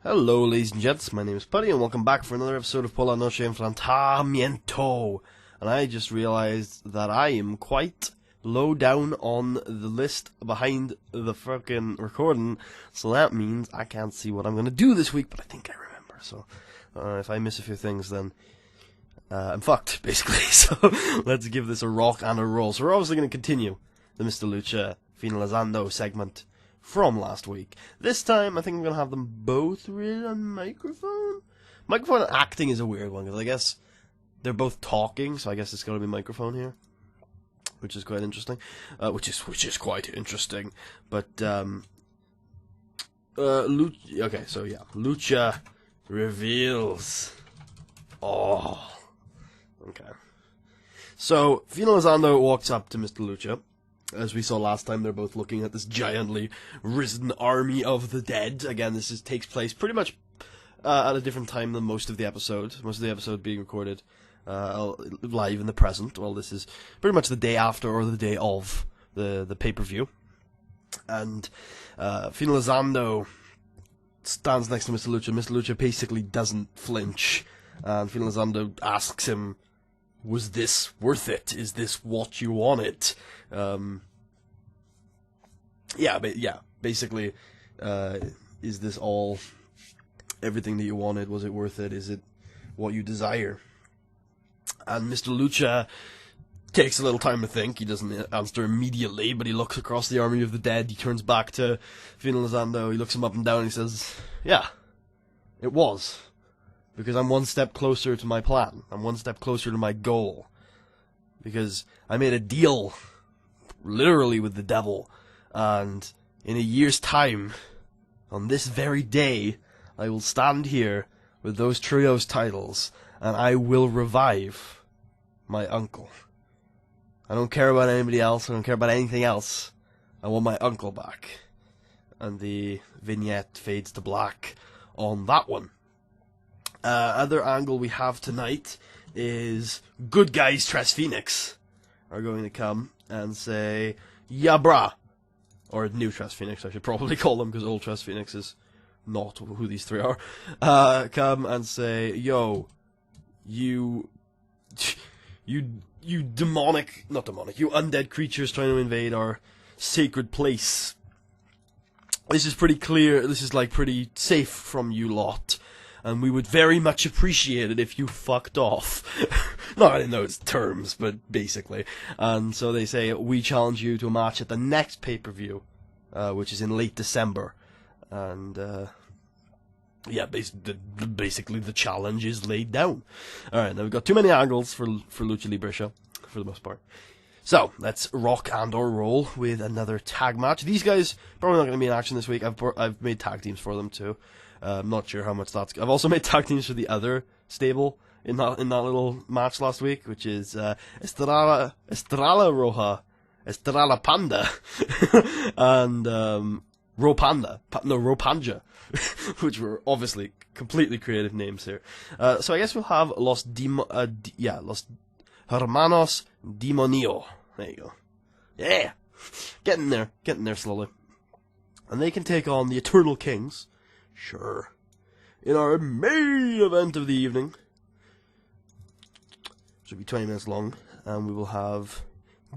Hello, ladies and gents, my name is Putty, and welcome back for another episode of Por la Noche Enfrentamiento. And I just realized that I am quite low down on the list behind the fucking recording, so that means I can't see what I'm going to do this week, but I think I remember. So, if I miss a few things, then I'm fucked, basically. So, let's give this a rock and a roll. So we're obviously going to continue the Mr. Lucha Finalizando segment from last week. This time, I think I'm going to have them both read on microphone. Microphone and acting is a weird one, because I guess they're both talking, so I guess it's going to be microphone here, which is quite interesting. Which is quite interesting. But, okay, so yeah. Lucha reveals. Oh. Okay. So, Finalizando walks up to Mr. Lucha. As we saw last time, they're both looking at this giantly risen army of the dead. Again, this takes place pretty much at a different time than most of the episode. Most of the episode being recorded live in the present. Well, this is pretty much the day after or the day of the pay-per-view. And Finalizando stands next to Mr. Lucha. Mr. Lucha basically doesn't flinch. And Finalizando asks him, was this worth it? Is this what you wanted? Basically, is this all, everything that you wanted? Was it worth it? Is it what you desire? And Mr. Lucha takes a little time to think. He doesn't answer immediately, but he looks across the army of the dead. He turns back to Finalizando. He looks him up and down and he says, yeah, it was. Because I'm one step closer to my plan. I'm one step closer to my goal. Because I made a deal, literally, with the devil. And in a year's time, on this very day, I will stand here with those trios titles, and I will revive my uncle. I don't care about anybody else. I don't care about anything else. I want my uncle back. And the vignette fades to black on that one. Other angle we have tonight is good guys Tres Phoenix are going to come and say, yeah brah, or new Tres Phoenix I should probably call them, because old Tres Phoenix is not who these three are, come and say, yo, you undead creatures trying to invade our sacred place. This is pretty clear, this is like pretty safe from you lot. And we would very much appreciate it if you fucked off. Not in those terms, but basically. And so they say, we challenge you to a match at the next pay-per-view, which is in late December. And, basically the challenge is laid down. Alright, now we've got too many angles for Lucha Libre show, for the most part. So, let's rock and or roll with another tag match. These guys probably not going to be in action this week. I've made tag teams for them too. I'm not sure how much that's. I've also made tag teams for the other stable in that little match last week, which is Estrella Roja, Estrella Panda, and Ropanja, which were obviously completely creative names here. So I guess we'll have Los Hermanos Demonio. There you go. Yeah, getting there slowly, and they can take on the Eternal Kings. Sure. In our main event of the evening, which will be 20 minutes long, and we will have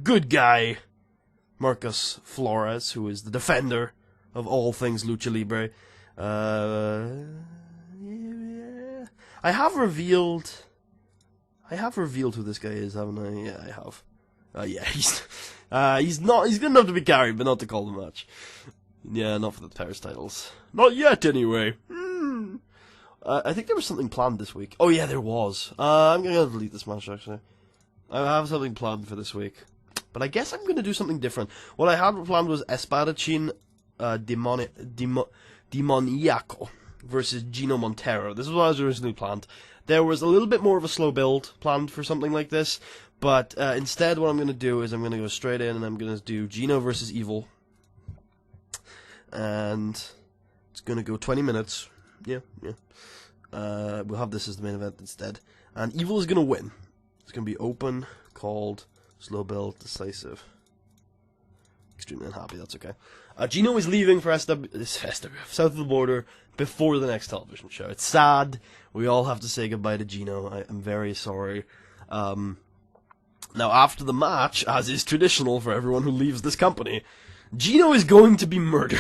good guy Marcus Flores, who is the defender of all things Lucha Libre. I have revealed who this guy is, haven't I? Yeah, I have. He's good enough to be carried, but not to call the match. Yeah, not for the Paris titles. Not yet, anyway. I think there was something planned this week. Oh, yeah, there was. I'm going to delete this match, actually. I have something planned for this week. But I guess I'm going to do something different. What I had planned was Espadachín Demoniaco versus Gino Montero. This is what I was originally planned. There was a little bit more of a slow build planned for something like this. But instead, what I'm going to do is I'm going to go straight in and I'm going to do Gino versus Evil. And it's going to go 20 minutes. Yeah. We'll have this as the main event instead. And Evil is going to win. It's going to be open, called, slow build, decisive. extremely unhappy. That's okay. Gino is leaving for SWF, South of the Border, before the next television show. It's sad. We all have to say goodbye to Gino. I am very sorry. Now, after the match, as is traditional for everyone who leaves this company, Gino is going to be murdered.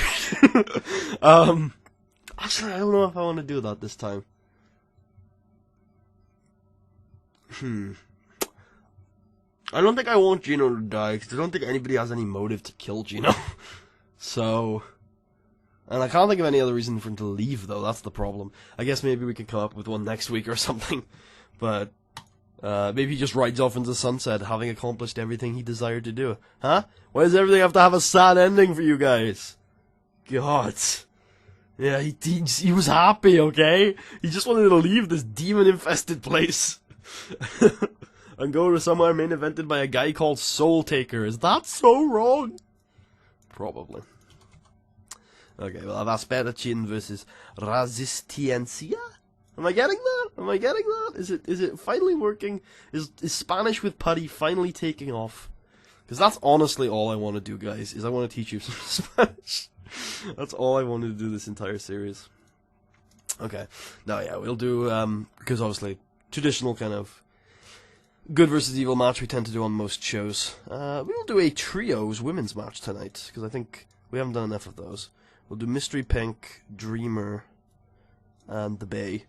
Actually, I don't know if I want to do that this time. I don't think I want Gino to die, because I don't think anybody has any motive to kill Gino. So... And I can't think of any other reason for him to leave, though. That's the problem. I guess maybe we could come up with one next week or something. But... maybe he just rides off into the sunset, having accomplished everything he desired to do. Huh? Why does everything have to have a sad ending for you guys? God. Yeah, he was happy, okay? He just wanted to leave this demon-infested place. And go to somewhere main evented by a guy called Soul Taker. Is that so wrong? Probably. Okay, well, I've Asperachin versus Resistencia? Am I getting that? Am I getting that? Is it finally working? Is Spanish with Putty finally taking off? Because that's honestly all I want to do, guys, is I want to teach you some Spanish. That's all I wanted to do this entire series. Okay. Now, yeah, we'll do, because obviously, traditional kind of good versus evil match we tend to do on most shows. We'll do a trios women's match tonight, because I think we haven't done enough of those. We'll do Mystery Pink, Dreamer, and the Bay,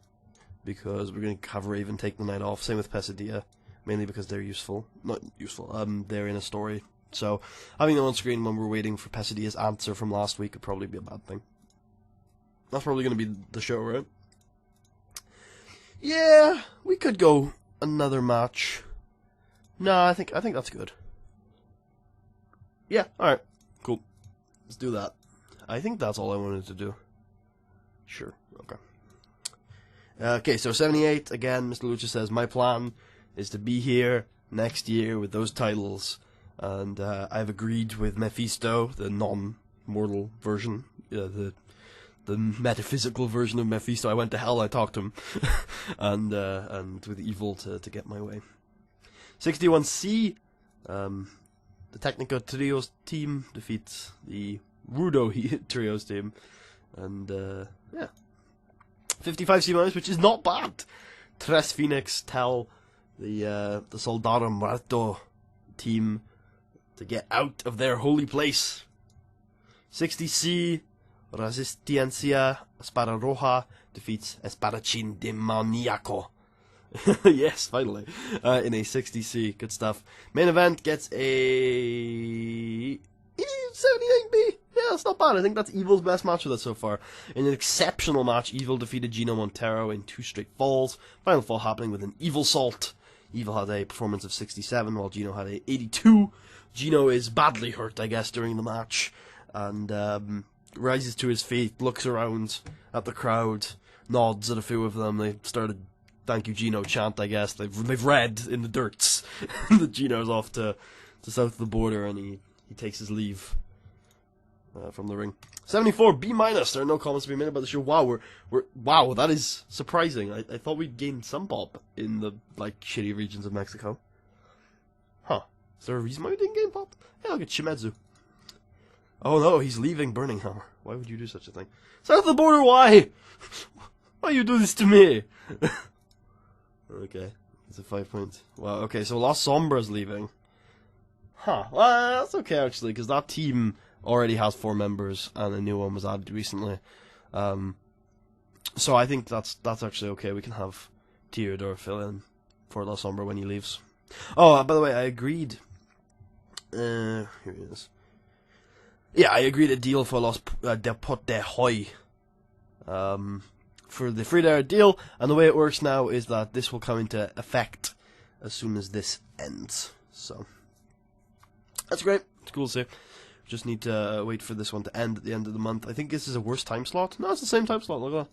because we're going to have Raven take the night off. Same with Pesadilla, mainly because they're useful. Not useful, they're in a story. So, having them on screen when we're waiting for Pesadilla's answer from last week would probably be a bad thing. That's probably going to be the show, right? Yeah, we could go another match. No, I think that's good. Yeah, alright, cool. Let's do that. I think that's all I wanted to do. Sure, okay. Okay, so 78, again, Mr. Lucha says, my plan is to be here next year with those titles, and I've agreed with Mephisto, the non-mortal version, the metaphysical version of Mephisto. I went to hell, I talked to him, and with Evil to get my way. 61C, the Technica Trios team defeats the Rudo Trios team, and yeah. 55C-, which is not bad. Tres Phoenix tell the Soldado Muerto team to get out of their holy place. 60C, Resistencia Espada Roja defeats Espadachín Demoniaco. Yes, finally. In a 60C. Good stuff. Main event gets a 78B. Yeah, that's not bad. I think that's Evil's best match with us so far. In an exceptional match, Evil defeated Gino Montero in 2 straight falls. Final fall happening with an Evil Salt. Evil had a performance of 67, while Gino had a 82. Gino is badly hurt, I guess, during the match. And rises to his feet, looks around at the crowd, nods at a few of them. They started "Thank you, Gino" chant, I guess. They've read in the dirts that Gino's off to South of the Border, and he takes his leave from the ring. 74 B-. There are no comments to be made about the show. Wow, wow, that is surprising. I thought we'd gain some pop in the shitty regions of Mexico. Huh? Is there a reason why we didn't gain pop? Yeah, look at Shimedzu. Oh no, he's leaving Burning Hammer. Why would you do such a thing? South of the Border, why? Why you do this to me? Okay, it's a 5 point. Wow. Okay, so La Sombra's leaving. Huh. Well, that's okay, actually, because that team already has 4 members, and a new one was added recently. So I think that's actually okay. We can have Theodore fill in for La Sombra when he leaves. Oh, by the way, I agreed. Here he is. Yeah, I agreed a deal for Los de Pot de Hoy. For the free-to-air deal, and the way it works now is that this will come into effect as soon as this ends. So that's great. It's cool to see. Just need to wait for this one to end at the end of the month. I think this is a worse time slot. No, it's the same time slot. Look at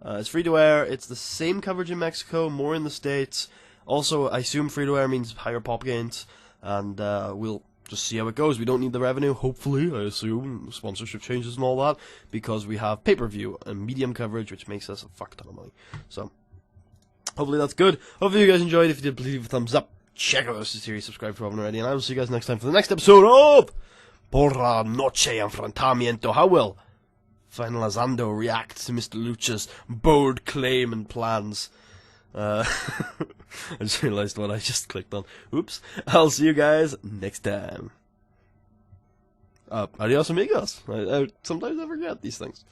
that. It's free-to-air. It's the same coverage in Mexico, more in the States. Also, I assume free-to-air means higher pop gains, and we'll just see how it goes. We don't need the revenue, hopefully, I assume, sponsorship changes and all that, because we have pay-per-view and medium coverage, which makes us a fuck ton of money. So, hopefully that's good. Hopefully you guys enjoyed. If you did, please leave a thumbs up. Check out the series, subscribe if you haven't already, and I will see you guys next time for the next episode of Porra noche enfrentamiento. How will Finalizando react to Mr. Lucha's bold claim and plans? I just realized what I just clicked on. Oops. I'll see you guys next time. Adios amigos. Sometimes I forget these things.